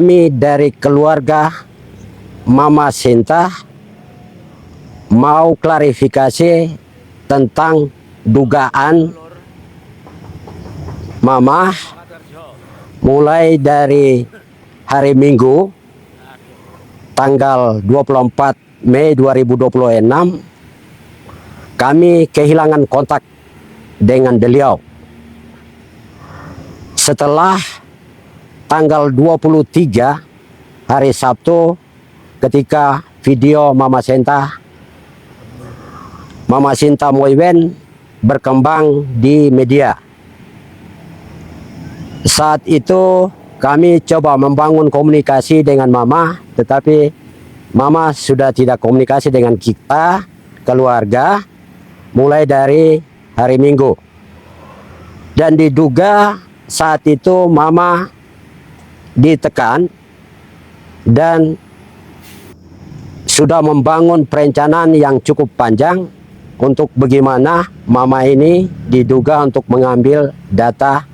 kami dari keluarga Mama Sinta mau klarifikasi tentang dugaan Mama mulai dari hari Minggu tanggal 24 Mei 2026 kami kehilangan kontak dengan beliau. Setelah tanggal 23 hari Sabtu ketika video Mama Sinta Moiwen berkembang di media. Saat itu kami coba membangun komunikasi dengan Mama, tetapi Mama sudah tidak komunikasi dengan kita, keluarga, mulai dari hari Minggu. Dan diduga saat itu Mama ditekan dan sudah membangun perencanaan yang cukup panjang untuk bagaimana Mama ini diduga untuk mengambil data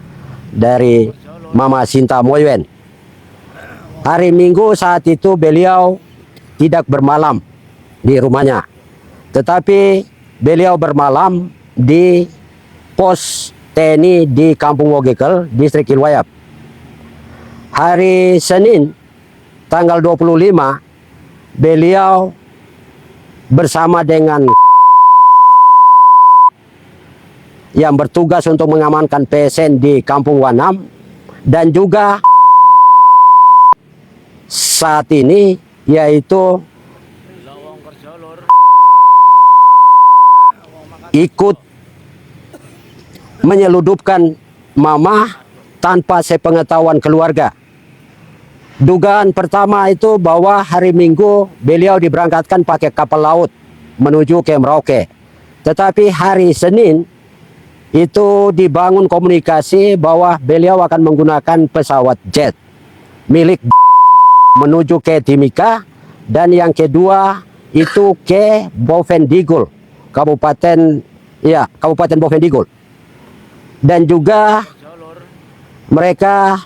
dari Mama Sinta Moiwen. Hari Minggu saat itu beliau tidak bermalam di rumahnya, tetapi beliau bermalam di pos TNI di Kampung Wogekel, Distrik Ilwayap. Hari Senin tanggal 25 beliau bersama dengan yang bertugas untuk mengamankan PSN di Kampung Wanam, dan juga saat ini yaitu ikut menyeludupkan Mama tanpa sepengetahuan keluarga. Dugaan pertama itu bahwa hari Minggu beliau diberangkatkan pakai kapal laut menuju ke Merauke. Tetapi hari Senin itu dibangun komunikasi bahwa beliau akan menggunakan pesawat jet milik menuju ke Timika, dan yang kedua itu ke Bovendigul, Kabupaten Bovendigul. Dan juga mereka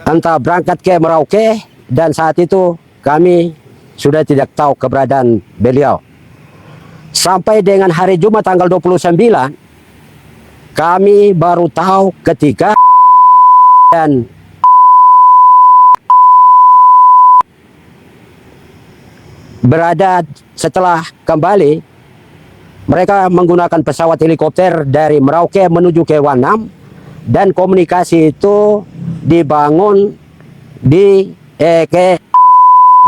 entah berangkat ke Merauke, dan saat itu kami sudah tidak tahu keberadaan beliau. Sampai dengan hari Jumat tanggal 29 kami baru tahu ketika dan berada setelah kembali mereka menggunakan pesawat helikopter dari Merauke menuju ke Wanam, dan komunikasi itu dibangun di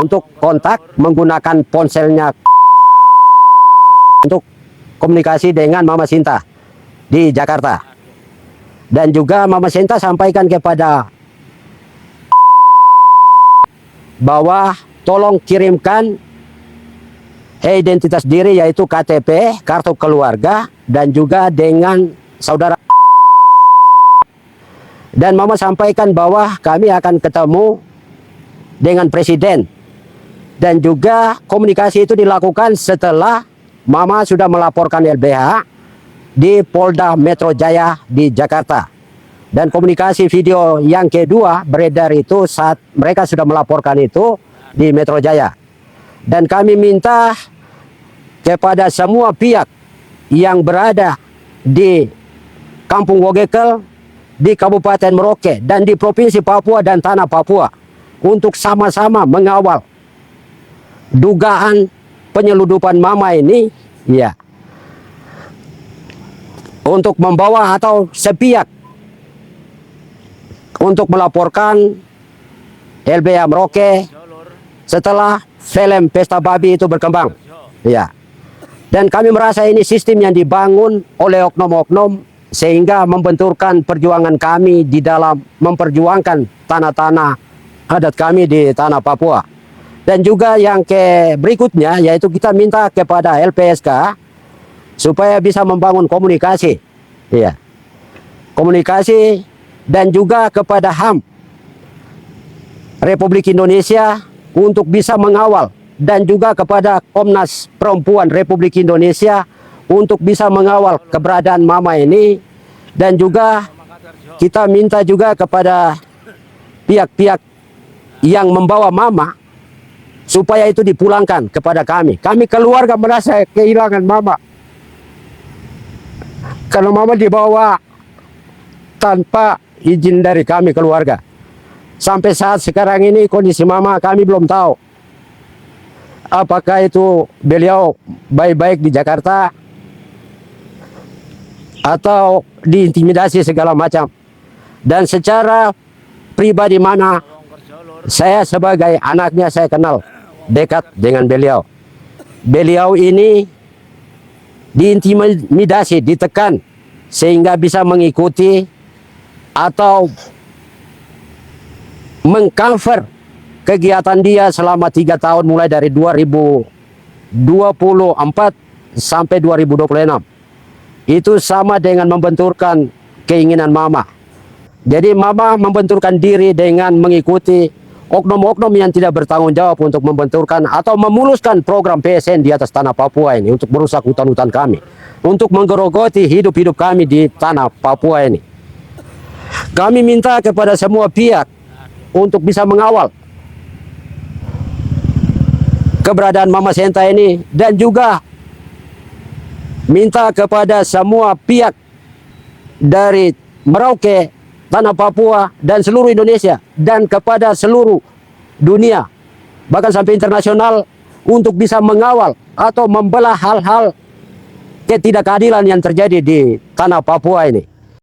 untuk kontak menggunakan ponselnya untuk komunikasi dengan Mama Sinta di Jakarta. Dan juga Mama Sinta sampaikan kepada bahwa tolong kirimkan identitas diri, yaitu KTP, kartu keluarga, dan juga dengan saudara. Dan Mama sampaikan bahwa kami akan ketemu dengan Presiden. Dan juga komunikasi itu dilakukan setelah Mama sudah melaporkan LBH di Polda Metro Jaya di Jakarta. Dan komunikasi video yang kedua beredar itu saat mereka sudah melaporkan itu di Metro Jaya. Dan kami minta kepada semua pihak yang berada di Kampung Wogekel, di Kabupaten Merauke, dan di Provinsi Papua dan Tanah Papua untuk sama-sama mengawal dugaan penyeludupan Mama ini, ya, untuk membawa atau sepihak untuk melaporkan LBH Merauke setelah film Pesta Babi itu berkembang, ya. Dan kami merasa ini sistem yang dibangun oleh oknum-oknum sehingga membenturkan perjuangan kami di dalam memperjuangkan tanah-tanah adat kami di tanah Papua. Dan juga yang berikutnya yaitu kita minta kepada LPSK supaya bisa membangun komunikasi, ya, komunikasi, dan juga kepada HAM Republik Indonesia untuk bisa mengawal, dan juga kepada Komnas Perempuan Republik Indonesia untuk bisa mengawal keberadaan Mama ini. Dan juga kita minta juga kepada pihak-pihak yang membawa mama supaya itu dipulangkan kepada kami. Kami keluarga merasa kehilangan mama. Karena mama dibawa tanpa izin dari kami keluarga. Sampai saat sekarang ini kondisi mama kami belum tahu. Apakah itu beliau baik-baik di Jakarta atau diintimidasi segala macam. Dan secara pribadi mana saya sebagai anaknya saya kenal dekat dengan beliau. Beliau ini diintimidasi, ditekan sehingga bisa mengikuti atau mengcover kegiatan dia selama 3 tahun mulai dari 2024 sampai 2026. Itu sama dengan membenturkan keinginan mama. Jadi mama membenturkan diri dengan mengikuti oknum-oknum yang tidak bertanggung jawab untuk membenturkan atau memuluskan program PSN di atas tanah Papua ini untuk merusak hutan-hutan kami, untuk menggerogoti hidup-hidup kami di tanah Papua ini. Kami minta kepada semua pihak untuk bisa mengawal keberadaan Mama Senta ini, dan juga minta kepada semua pihak dari Merauke, tanah Papua, dan seluruh Indonesia, dan kepada seluruh dunia, bahkan sampai internasional, untuk bisa mengawal atau membelah hal-hal ketidakadilan yang terjadi di tanah Papua ini.